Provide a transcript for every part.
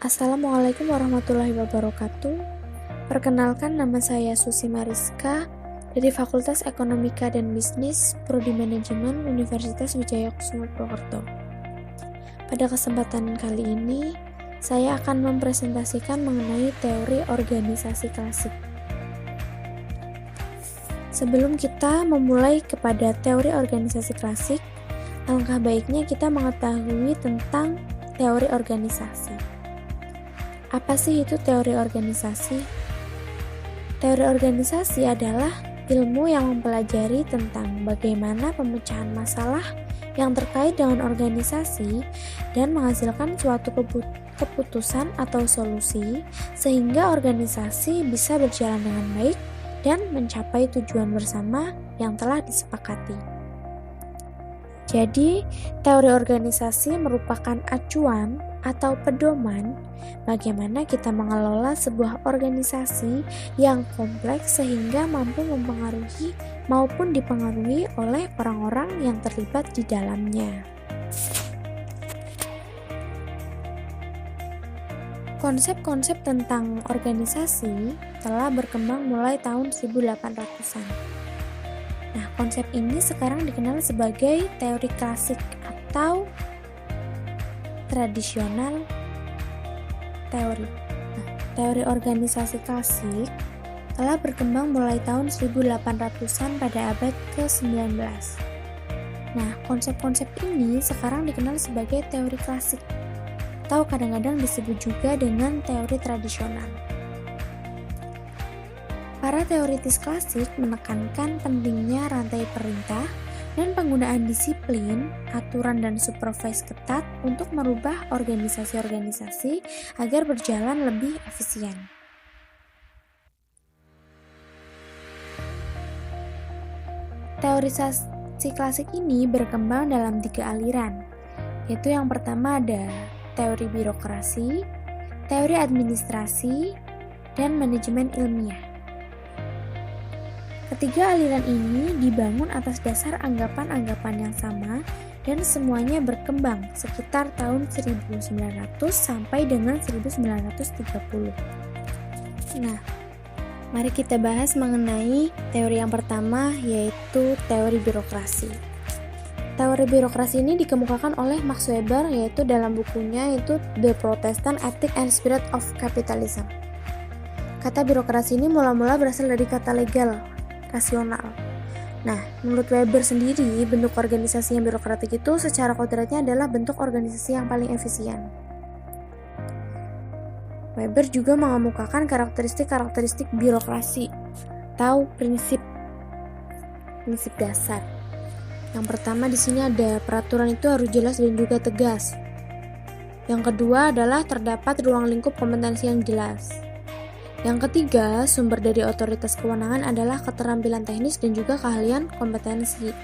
Assalamualaikum warahmatullahi wabarakatuh. Perkenalkan, nama saya Susi Mariska dari Fakultas Ekonomika dan Bisnis Prodi Manajemen Universitas Wijaya Kusuma Purwokerto. Pada kesempatan kali ini, saya akan mempresentasikan mengenai teori organisasi klasik. Sebelum kita memulai kepada teori organisasi klasik, alangkah baiknya kita mengetahui tentang teori organisasi. Apa sih itu teori organisasi? Teori organisasi adalah ilmu yang mempelajari tentang bagaimana pemecahan masalah yang terkait dengan organisasi dan menghasilkan suatu keputusan atau solusi sehingga organisasi bisa berjalan dengan baik dan mencapai tujuan bersama yang telah disepakati. Jadi, teori organisasi merupakan acuan atau pedoman bagaimana kita mengelola sebuah organisasi yang kompleks sehingga mampu mempengaruhi maupun dipengaruhi oleh orang-orang yang terlibat di dalamnya. Konsep-konsep tentang organisasi telah berkembang mulai tahun 1800-an. Nah, konsep ini sekarang dikenal sebagai teori klasik atau tradisional teori. Nah, teori organisasi klasik telah berkembang mulai tahun 1800-an pada abad ke-19. Nah, konsep-konsep ini sekarang dikenal sebagai teori klasik atau kadang-kadang disebut juga dengan teori tradisional. Para teoritis klasik menekankan pentingnya rantai perintah dan penggunaan disiplin, aturan, dan supervise ketat untuk merubah organisasi-organisasi agar berjalan lebih efisien. Teorisasi klasik ini berkembang dalam 3 aliran, yaitu yang pertama ada teori birokrasi, teori administrasi, dan manajemen ilmiah. Ketiga aliran ini dibangun atas dasar anggapan-anggapan yang sama dan semuanya berkembang sekitar tahun 1900 sampai dengan 1930. Nah, mari kita bahas mengenai teori yang pertama, yaitu teori birokrasi. Teori birokrasi ini dikemukakan oleh Max Weber, yaitu dalam bukunya itu The Protestant Ethic and Spirit of Capitalism. Kata birokrasi ini mula-mula berasal dari kata legal, rasional. Nah, menurut Weber sendiri, bentuk organisasi yang birokratik itu secara kodratnya adalah bentuk organisasi yang paling efisien. Weber juga mengemukakan karakteristik birokrasi atau prinsip dasar. Yang pertama di sini ada peraturan itu harus jelas dan juga tegas. Yang kedua adalah terdapat ruang lingkup kompetensi yang jelas. Yang ketiga, sumber dari otoritas kewenangan adalah keterampilan teknis dan juga keahlian kompetensi.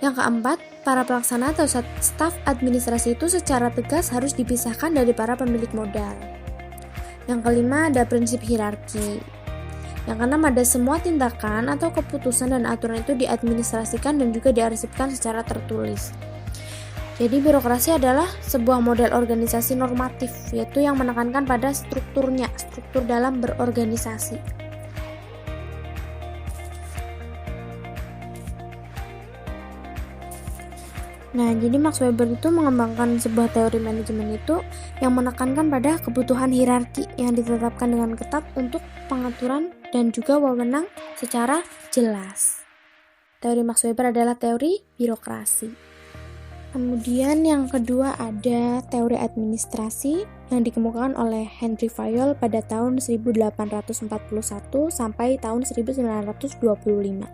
Yang keempat, para pelaksana atau staf administrasi itu secara tegas harus dipisahkan dari para pemilik modal. Yang kelima, ada prinsip hierarki. Yang keenam, ada semua tindakan atau keputusan dan aturan itu diadministrasikan dan juga diarsipkan secara tertulis. Jadi birokrasi adalah sebuah model organisasi normatif, yaitu yang menekankan pada struktur dalam berorganisasi. Nah, jadi Max Weber itu mengembangkan sebuah teori manajemen itu yang menekankan pada kebutuhan hierarki yang ditetapkan dengan ketat untuk pengaturan dan juga wewenang secara jelas. Teori Max Weber adalah teori birokrasi. Kemudian yang kedua ada teori administrasi yang dikemukakan oleh Henry Fayol pada tahun 1841 sampai tahun 1925.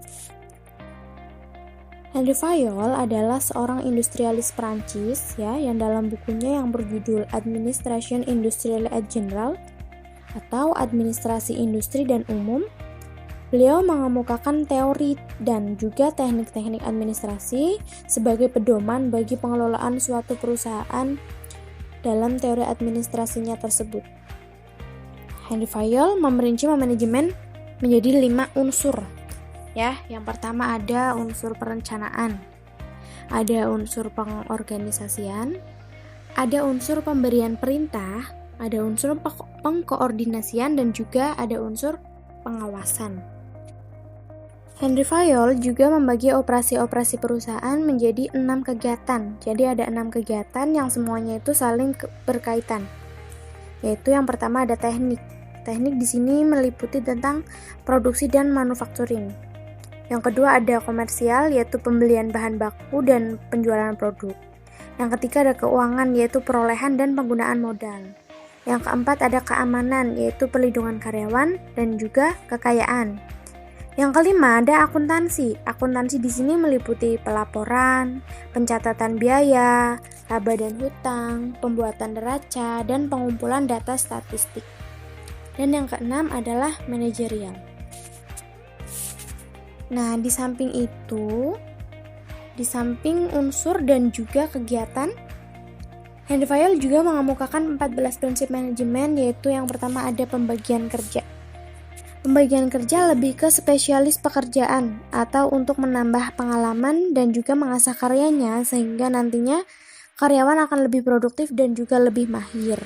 Henry Fayol adalah seorang industrialis Prancis yang dalam bukunya yang berjudul Administration Industrielle et Générale atau Administrasi Industri dan Umum, beliau mengemukakan teori dan juga teknik-teknik administrasi sebagai pedoman bagi pengelolaan suatu perusahaan dalam teori administrasinya tersebut. Henry Fayol memperinci manajemen menjadi 5 unsur. Yang pertama ada unsur perencanaan, ada unsur pengorganisasian, ada unsur pemberian perintah, ada unsur pengkoordinasian, dan juga ada unsur pengawasan. Henry Fayol juga membagi operasi-operasi perusahaan menjadi 6 kegiatan. Jadi ada 6 kegiatan yang semuanya itu saling berkaitan. Yaitu yang pertama ada teknik. Teknik di sini meliputi tentang produksi dan manufacturing. Yang kedua ada komersial, yaitu pembelian bahan baku dan penjualan produk. Yang ketiga ada keuangan, yaitu perolehan dan penggunaan modal. Yang keempat ada keamanan, yaitu perlindungan karyawan dan juga kekayaan. Yang kelima ada akuntansi. Akuntansi di sini meliputi pelaporan, pencatatan biaya, laba dan hutang, pembuatan neraca, dan pengumpulan data statistik. Dan yang keenam adalah manajerial. Nah, di samping itu, di samping unsur dan juga kegiatan, Henry Fayol juga mengemukakan 14 prinsip manajemen, yaitu yang pertama ada pembagian kerja. Pembagian kerja lebih ke spesialis pekerjaan atau untuk menambah pengalaman dan juga mengasah karyanya sehingga nantinya karyawan akan lebih produktif dan juga lebih mahir.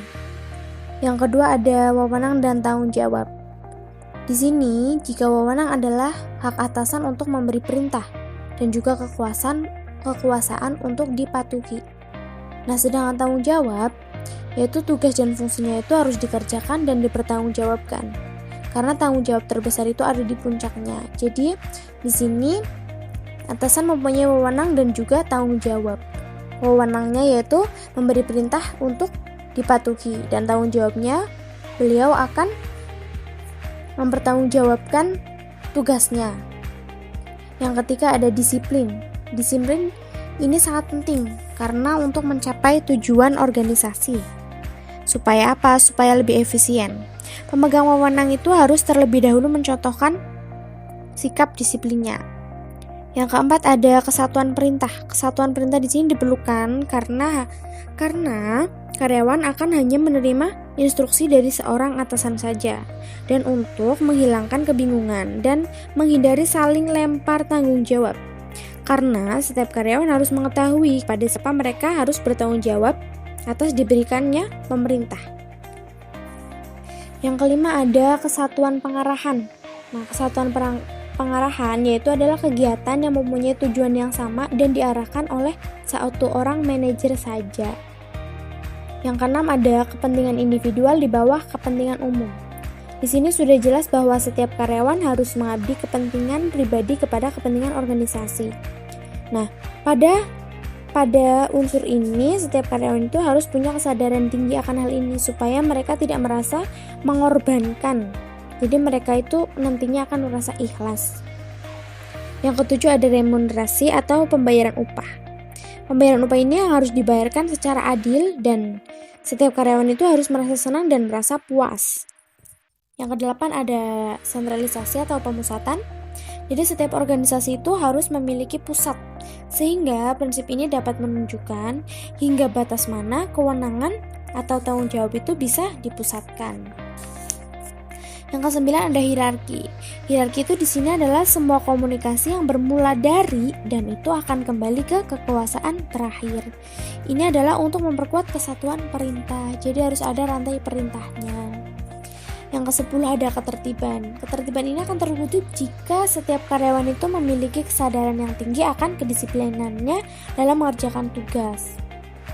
Yang kedua ada wewenang dan tanggung jawab. Di sini, jika wewenang adalah hak atasan untuk memberi perintah dan juga kekuasaan untuk dipatuhi. Nah, sedangkan tanggung jawab yaitu tugas dan fungsinya itu harus dikerjakan dan dipertanggungjawabkan. Karena tanggung jawab terbesar itu ada di puncaknya. Jadi, di sini atasan mempunyai wewenang dan juga tanggung jawab. Wewenangnya yaitu memberi perintah untuk dipatuhi, dan tanggung jawabnya beliau akan mempertanggungjawabkan tugasnya. Yang ketiga ada disiplin. Disiplin ini sangat penting karena untuk mencapai tujuan organisasi. Supaya apa? Supaya lebih efisien. Pemegang wewenang itu harus terlebih dahulu mencontohkan sikap disiplinnya. Yang keempat ada kesatuan perintah. Kesatuan perintah di sini diperlukan karena karyawan akan hanya menerima instruksi dari seorang atasan saja, dan untuk menghilangkan kebingungan dan menghindari saling lempar tanggung jawab. Karena setiap karyawan harus mengetahui pada siapa mereka harus bertanggung jawab atas diberikannya pemerintah. Yang kelima ada kesatuan pengarahan. Nah, kesatuan pengarahan yaitu adalah kegiatan yang mempunyai tujuan yang sama dan diarahkan oleh satu orang manajer saja. Yang keenam ada kepentingan individual di bawah kepentingan umum. Di sini sudah jelas bahwa setiap karyawan harus mengabdi kepentingan pribadi kepada kepentingan organisasi. Nah, pada unsur ini setiap karyawan itu harus punya kesadaran tinggi akan hal ini supaya mereka tidak merasa mengorbankan. Jadi mereka itu nantinya akan merasa ikhlas. Yang ketujuh ada remunerasi atau pembayaran upah. Pembayaran upah ini harus dibayarkan secara adil dan setiap karyawan itu harus merasa senang dan merasa puas. Yang kedelapan ada sentralisasi atau pemusatan. Jadi setiap organisasi itu harus memiliki pusat, sehingga prinsip ini dapat menunjukkan hingga batas mana kewenangan atau tanggung jawab itu bisa dipusatkan. Yang kesembilan ada hierarki. Hierarki itu di sini adalah semua komunikasi yang bermula dari dan itu akan kembali ke kekuasaan terakhir. Ini adalah untuk memperkuat kesatuan perintah. Jadi harus ada rantai perintahnya. Yang ke-10 ada ketertiban. Ketertiban ini akan terwujud jika setiap karyawan itu memiliki kesadaran yang tinggi akan kedisiplinannya dalam mengerjakan tugas.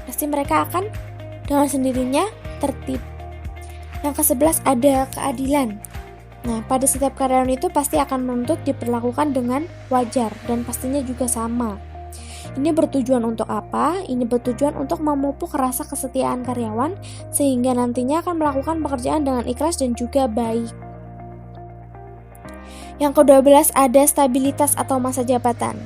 Pasti mereka akan dengan sendirinya tertib. Yang ke-11 ada keadilan. Nah, pada setiap karyawan itu pasti akan menuntut diperlakukan dengan wajar dan pastinya juga sama. Ini bertujuan untuk apa? Ini bertujuan untuk memupuk rasa kesetiaan karyawan sehingga nantinya akan melakukan pekerjaan dengan ikhlas dan juga baik. Yang ke-12 ada stabilitas atau masa jabatan.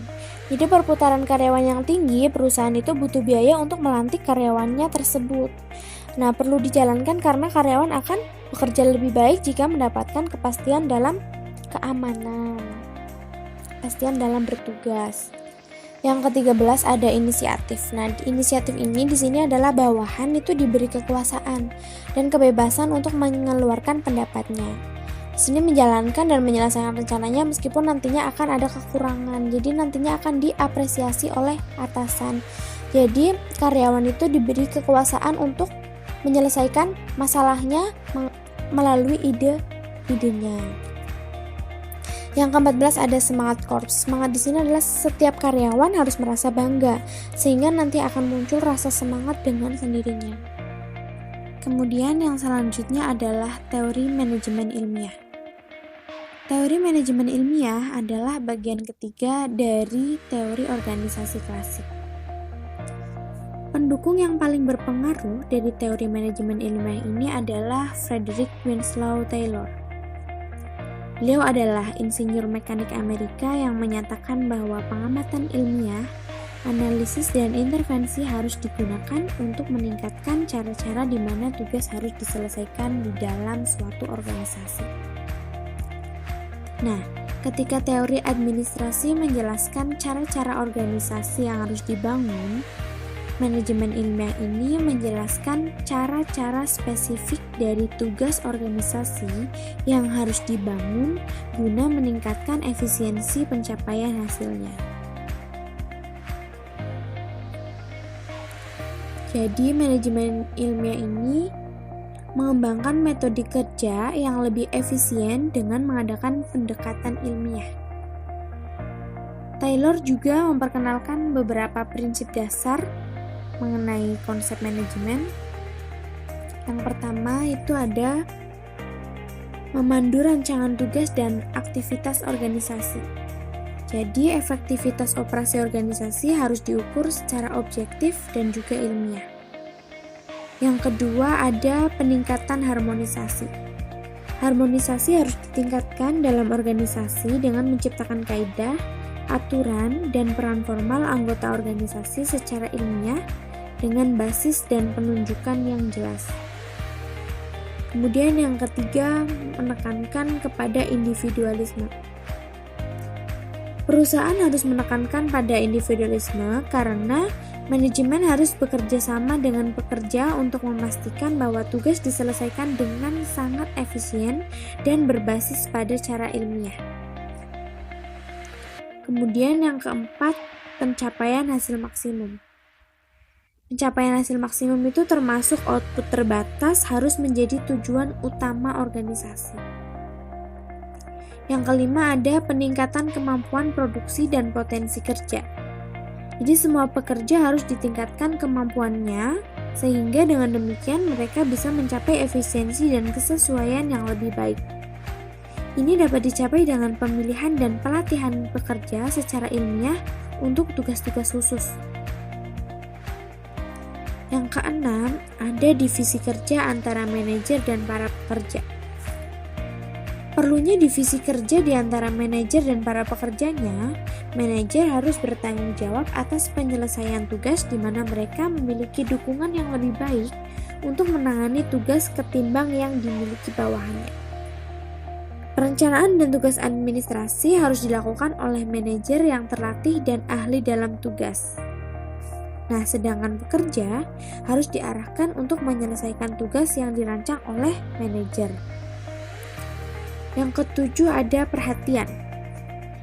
Jadi perputaran karyawan yang tinggi, perusahaan itu butuh biaya untuk melantik karyawannya tersebut. Nah, perlu dijalankan karena karyawan akan bekerja lebih baik jika mendapatkan kepastian dalam keamanan, kepastian dalam bertugas. Yang ke-13 ada inisiatif. Nah, inisiatif ini di sini adalah bawahan itu diberi kekuasaan dan kebebasan untuk mengeluarkan pendapatnya. Di sini menjalankan dan menyelesaikan rencananya meskipun nantinya akan ada kekurangan. Jadi nantinya akan diapresiasi oleh atasan. Jadi karyawan itu diberi kekuasaan untuk menyelesaikan masalahnya melalui ide-idenya. Yang ke-14 ada semangat korps. Semangat di sini adalah setiap karyawan harus merasa bangga, sehingga nanti akan muncul rasa semangat dengan sendirinya. Kemudian yang selanjutnya adalah teori manajemen ilmiah. Teori manajemen ilmiah adalah bagian ketiga dari teori organisasi klasik. Pendukung yang paling berpengaruh dari teori manajemen ilmiah ini adalah Frederick Winslow Taylor. Beliau adalah insinyur mekanik Amerika yang menyatakan bahwa pengamatan ilmiah, analisis, dan intervensi harus digunakan untuk meningkatkan cara-cara di mana tugas harus diselesaikan di dalam suatu organisasi. Nah, ketika teori administrasi menjelaskan cara-cara organisasi yang harus dibangun, manajemen ilmiah ini menjelaskan cara-cara spesifik dari tugas organisasi yang harus dibangun guna meningkatkan efisiensi pencapaian hasilnya. Jadi, manajemen ilmiah ini mengembangkan metode kerja yang lebih efisien dengan mengadakan pendekatan ilmiah. Taylor juga memperkenalkan beberapa prinsip dasar mengenai konsep manajemen. Yang pertama itu ada memandu rancangan tugas dan aktivitas organisasi. Jadi, efektivitas operasi organisasi harus diukur secara objektif dan juga ilmiah. Yang kedua ada peningkatan harmonisasi. Harmonisasi harus ditingkatkan dalam organisasi dengan menciptakan kaidah, aturan, dan peran formal anggota organisasi secara ilmiah dengan basis dan penunjukan yang jelas. Kemudian yang ketiga, menekankan kepada individualisme. Perusahaan harus menekankan pada individualisme karena manajemen harus bekerja sama dengan pekerja untuk memastikan bahwa tugas diselesaikan dengan sangat efisien dan berbasis pada cara ilmiah. Kemudian yang keempat, pencapaian hasil maksimum. Pencapaian hasil maksimum itu termasuk output terbatas harus menjadi tujuan utama organisasi. Yang kelima ada peningkatan kemampuan produksi dan potensi kerja. Jadi semua pekerja harus ditingkatkan kemampuannya sehingga dengan demikian mereka bisa mencapai efisiensi dan kesesuaian yang lebih baik. Ini dapat dicapai dengan pemilihan dan pelatihan pekerja secara ilmiah untuk tugas-tugas khusus. Yang keenam, ada divisi kerja antara manajer dan para pekerja. Perlunya divisi kerja di antara manajer dan para pekerjanya, manajer harus bertanggung jawab atas penyelesaian tugas di mana mereka memiliki dukungan yang lebih baik untuk menangani tugas ketimbang yang dimiliki bawahannya. Perencanaan dan tugas administrasi harus dilakukan oleh manajer yang terlatih dan ahli dalam tugas. Nah, sedangkan pekerja harus diarahkan untuk menyelesaikan tugas yang dirancang oleh manajer. Yang ketujuh ada perhatian.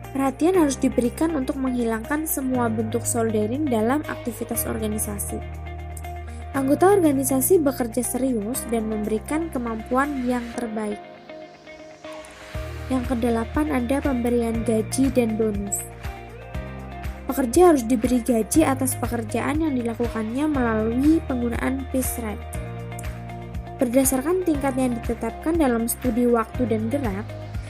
Perhatian harus diberikan untuk menghilangkan semua bentuk soldering dalam aktivitas organisasi. Anggota organisasi bekerja serius dan memberikan kemampuan yang terbaik. Yang kedelapan ada pemberian gaji dan bonus. Pekerja harus diberi gaji atas pekerjaan yang dilakukannya melalui penggunaan piece rate. Berdasarkan tingkat yang ditetapkan dalam studi waktu dan gerak,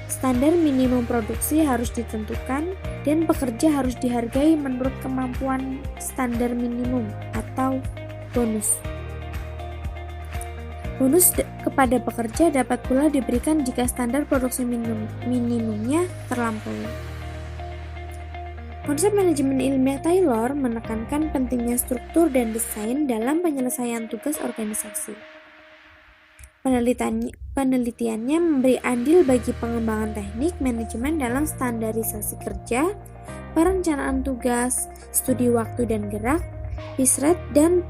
standar minimum produksi harus ditentukan dan pekerja harus dihargai menurut kemampuan standar minimum atau bonus. Bonus kepada pekerja dapat pula diberikan jika standar produksi minimumnya terlampaui. Konsep manajemen ilmiah Taylor menekankan pentingnya struktur dan desain dalam penyelesaian tugas organisasi. Penelitiannya memberi andil bagi pengembangan teknik manajemen dalam standarisasi kerja, perencanaan tugas, studi waktu dan gerak, piece rate, dan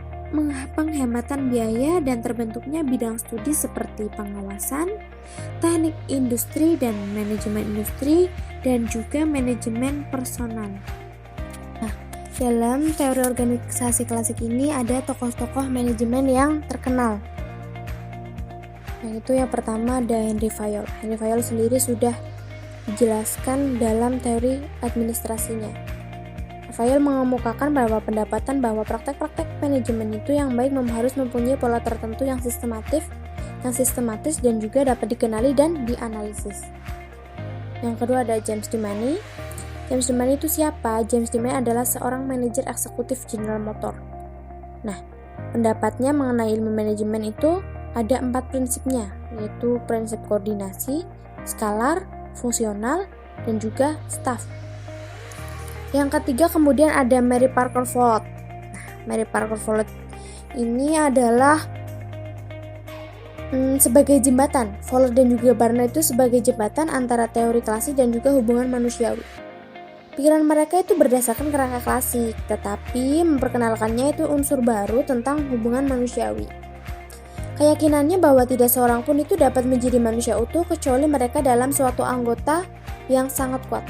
penghematan biaya dan terbentuknya bidang studi seperti pengawasan, teknik industri dan manajemen industri, dan juga manajemen personal. Nah, dalam teori organisasi klasik ini ada tokoh-tokoh manajemen yang terkenal. Yang itu yang pertama ada Henry Fayol. Henry Fayol sendiri sudah dijelaskan dalam teori administrasinya. Fayol mengemukakan bahwa pendapatan bahwa praktek-praktek manajemen itu yang baik harus mempunyai pola tertentu yang sistematis dan juga dapat dikenali dan dianalisis. Yang kedua ada James Dimany. James Dimany itu siapa? James Dimany adalah seorang manajer eksekutif General Motors. Nah, pendapatnya mengenai ilmu manajemen itu ada 4 prinsipnya, yaitu prinsip koordinasi, skalar, fungsional, dan juga staff. Yang ketiga kemudian ada Mary Parker Follett. Nah, Mary Parker Follett ini adalah sebagai jembatan. Follett dan juga Barnard itu sebagai jembatan antara teori klasik dan juga hubungan manusiawi. Pikiran mereka itu berdasarkan kerangka klasik, tetapi memperkenalkannya itu unsur baru tentang hubungan manusiawi. Keyakinannya bahwa tidak seorang pun itu dapat menjadi manusia utuh kecuali mereka dalam suatu anggota yang sangat kuat.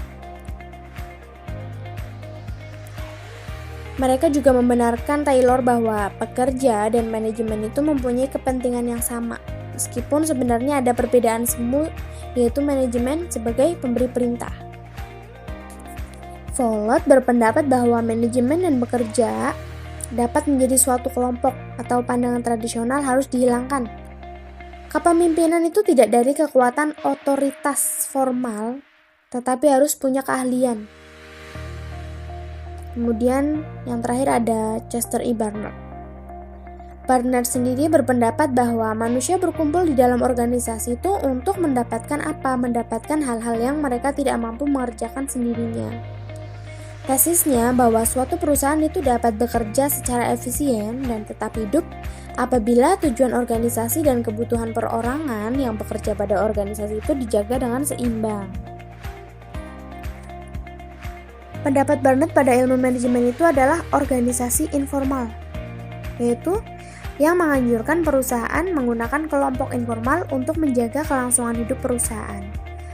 Mereka juga membenarkan Taylor bahwa pekerja dan manajemen itu mempunyai kepentingan yang sama, meskipun sebenarnya ada perbedaan semu, yaitu manajemen sebagai pemberi perintah. Follett berpendapat bahwa manajemen dan bekerja dapat menjadi suatu kelompok atau pandangan tradisional harus dihilangkan. Kepemimpinan itu tidak dari kekuatan otoritas formal, tetapi harus punya keahlian. Kemudian yang terakhir ada Chester E. Barnard. Barnard sendiri berpendapat bahwa manusia berkumpul di dalam organisasi itu untuk mendapatkan apa? Mendapatkan hal-hal yang mereka tidak mampu mengerjakan sendirinya. Tesisnya bahwa suatu perusahaan itu dapat bekerja secara efisien dan tetap hidup apabila tujuan organisasi dan kebutuhan perorangan yang bekerja pada organisasi itu dijaga dengan seimbang. Pendapat Barnard pada ilmu manajemen itu adalah organisasi informal, yaitu yang menganjurkan perusahaan menggunakan kelompok informal untuk menjaga kelangsungan hidup perusahaan.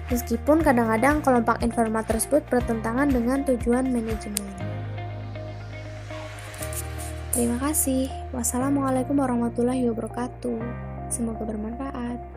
Meskipun kadang-kadang kelompok informal tersebut bertentangan dengan tujuan manajemen. Terima kasih. Wassalamualaikum warahmatullahi wabarakatuh. Semoga bermanfaat.